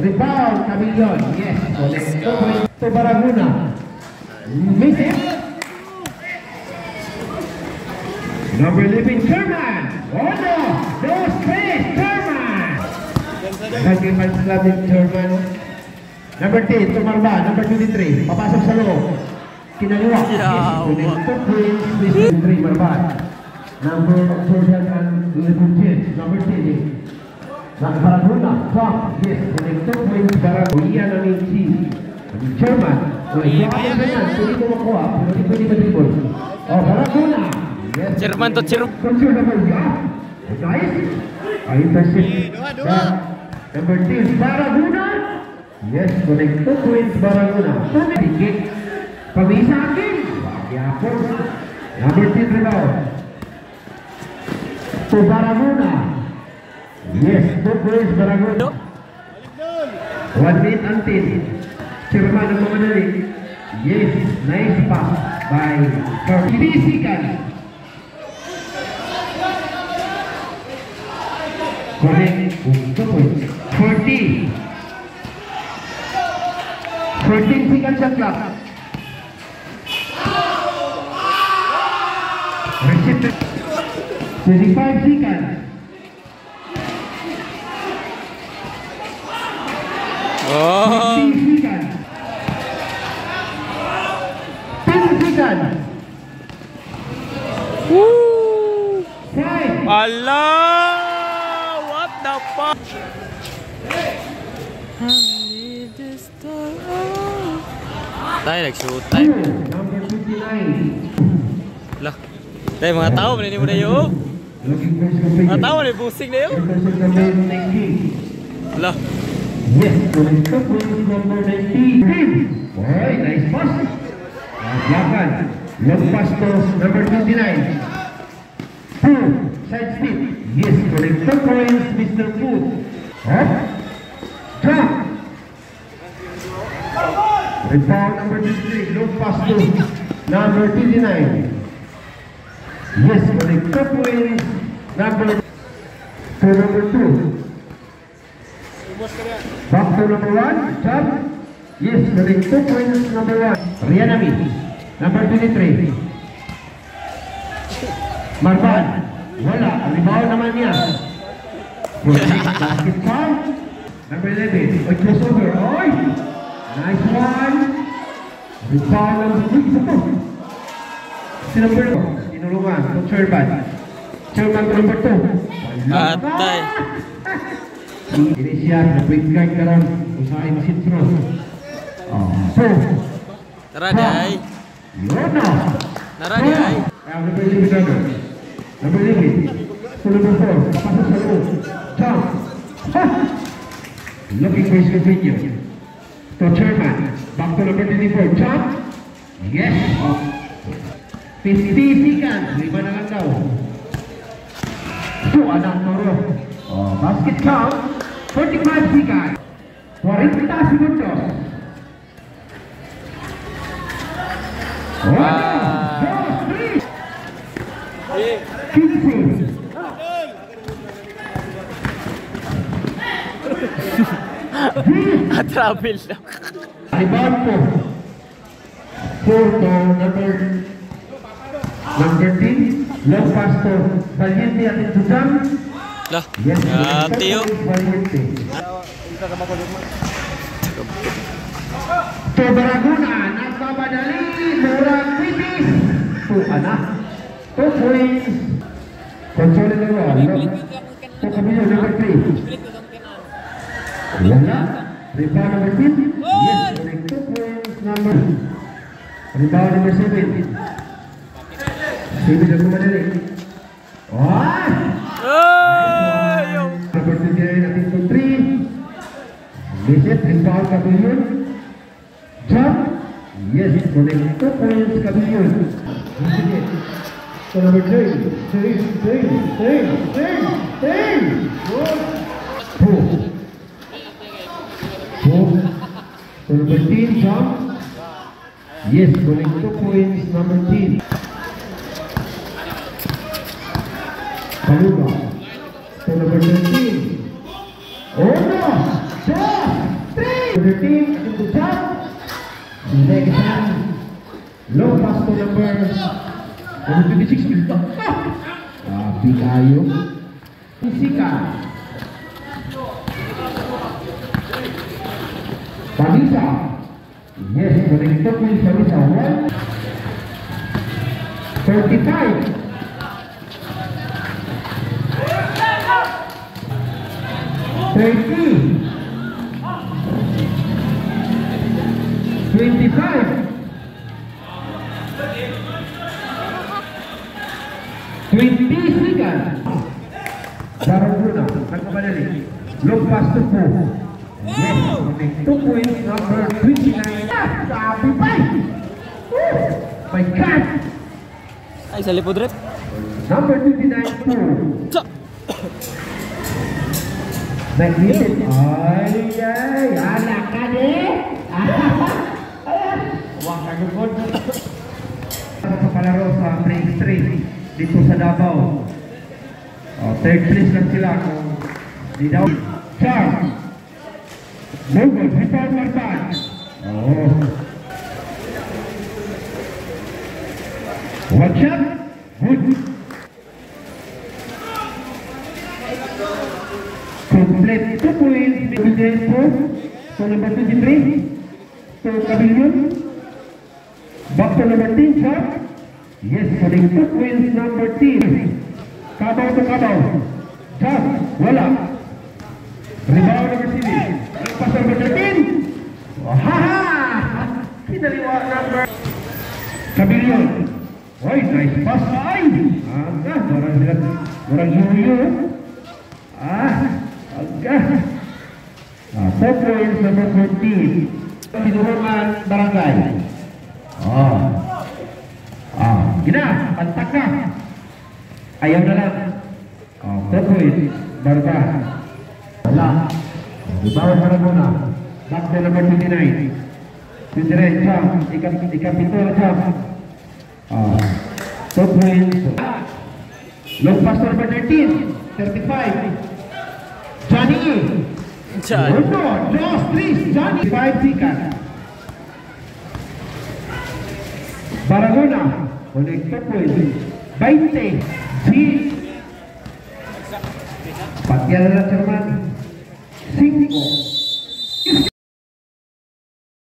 rebound, Camillon. Yes, collect 2 points to Barahona. Miss it. Number 11, Sherman. Oh no, no space, Sherman. Nag-iman sila din Sherman. Number 10, Tumarba. Number 23, papasok sa loob. Kinaliwa. Yes, 2 points, Miss 3, Marban. Number 4, number 10. Barahona, top, yes, collect 2 points, Barahona. Iyan ang si Sherman. Pwede mo makuha, pero pwede ba-dribble. Oh, Barahona. Sherman to Sherman. Control number 1. Nice. Intercept. Number 10, Barahona. Yes, collect 2 points, Barahona. Kick. Pabisa akin. Magyapon. Number 10, rebound. To Barahona. Yes, 2 points, Barahona. 1 minute until Sherman ang mamadali. Yes, nice pass by Kirisikan. Connect 2 points. 14 seconds ang clock. Receive 25 seconds. Oh. 15 seconds. 10 seconds. Woo! 5. Allah! What the fuck? Tayo nag-shoot tayo. Number 59. Lah. Tayo mga tao, manini mo na yun. Mga tao, manini busing na yun. Lah. Yes, number 19. Boy, nice pass. Lakan. Long pass to number 29. 2. Side step. Yes, collect 2 points, Mr. Food. Up. Drop. Rebound number 23. Long pass to number 29. Yes, collect 2 points. Number 2. Back to number 1, jump. Yes, collect 2 points, number 1. Rianami, number 23. Marban, wala. Rebound naman niya. Basket count. Number 11, oy, crossover. Oy! Nice one. Rebound number 2. Si number 2, tinulungan. Sherman. Sherman number 2. Atay. Ini siya, na-quick guard ka rin. Usahin mo sintro. Tara di ay. Yun na. Tara di ay. Number 11 na. Number 11. So number 4. Papasok sa loob. Jump. Looking for his video. To Sherman. Back to number 24. Jump. Yes. 50 seconds. 5 na lang daw. So, anak Toro. Basket count. 45 seconds. 40 segundos. Travel lang. Rebound po. 4 to number 10. Long pass to Valiente at Suzam. Lah. Yes, Tiyo. Valiente. To Barahona, nagpapadali. Murang Pitis. To anak. 2 points. Control in the wall. To Camilo, number 3. Wala. Rebound number 10. Yes, 2 points number. Rebound number 7. 7 na kumadali. Oh! Number 29 natin to 3. Visit, rebound Camillon. Jump. Yes, connect 2 points Camillon. So number 3. 2. So number 10, jump. Yes, connect 2 points, number 10. Paluga. So number 13. Oh no! Stop! 13, attempt to jump. Next time. Low pass to number 26. Grabe kayo. Fisika. Panisa. Yes, connected with Panisa. 35. 30. 25. 20 seconds. Baranguna, nagkamadali. Low pass to 4. Yes, 2 points, number 29. Sabi pa! My God! Ay, sa lipod rep. Number 29, 2. Sa! Nag-hit. Ay, anak ka din! Huwag ka lukod. Palaro sa break 3 dito sa Davao. Third place lang sila kung di daw. Charm. Movement, return my back. Watch out. Good. Complete 2 points. Evidence to number 23. To Pavilion. Back to number 10, Charm. Yes, putting 2 points, number 10. Kabaw to Kabaw. Charm. Wala. Rebound number 7. Pass number 13. Haha! Kinaliwa number Pavilion. Oy, nice pass. Ay! Orang yuyo. Agak. 4 points, number 14. Pinurungan Barangay. Gina, pantak na. Ayaw na lang. 4 points, Barba. Wala. Rebound para muna. Back to number 29. 29, Cham. Ikapito na Cham. 2 points. Long pass to number 13. 35. Johnny. Johnny. Just 3. Johnny. 5 seconds. Baragona. Connect 2 points. 20. Patyan na lang, Chairman. 5.